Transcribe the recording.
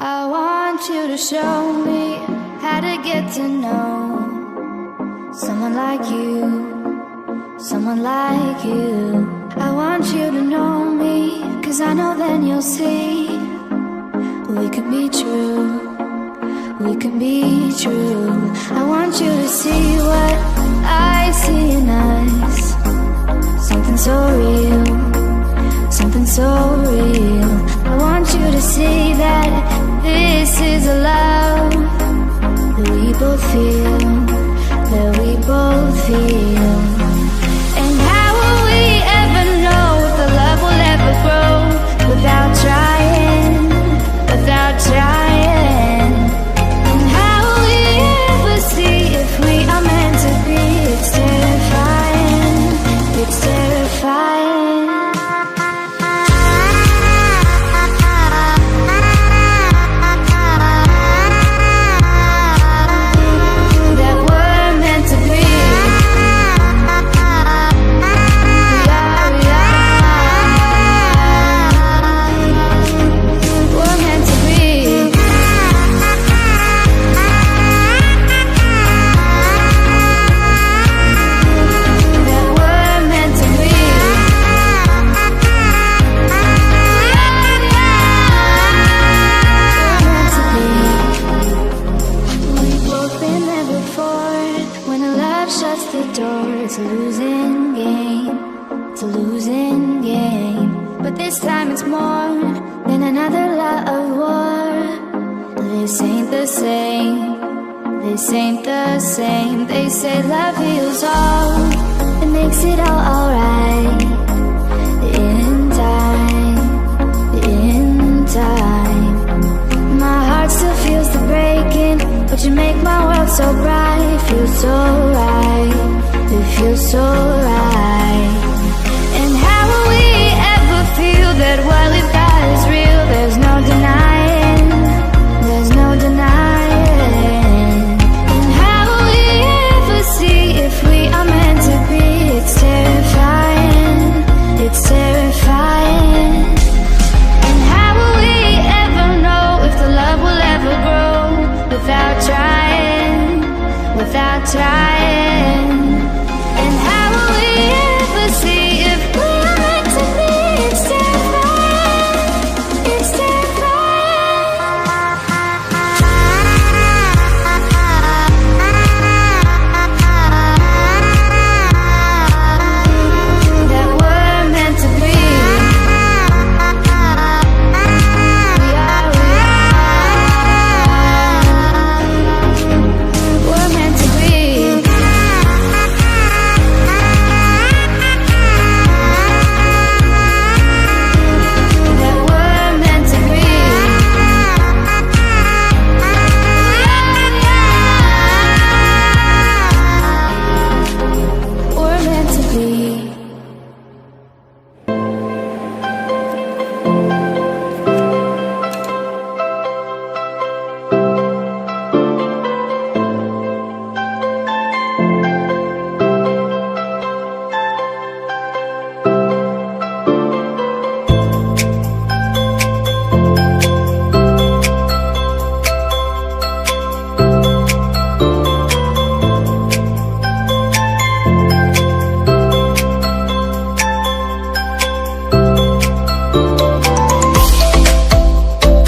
I want you to show me how to get to know someone like you, someone like you. I want you to know me, 'cause I know then you'll see we could be true, we can be true. I want you to see what I see in us, something so real, something so real. I want you to see that this is a love that we both feel, that we both feel. And how will we ever know if the love will ever grow without trying, without trying? And how will we ever see if we are meant to be? It's terrifying, it's terrifying. It's a losing game, it's a losing game. But this time it's more than another lot of war. This ain't the same, this ain't the same. They say love heals all, it makes it all alright.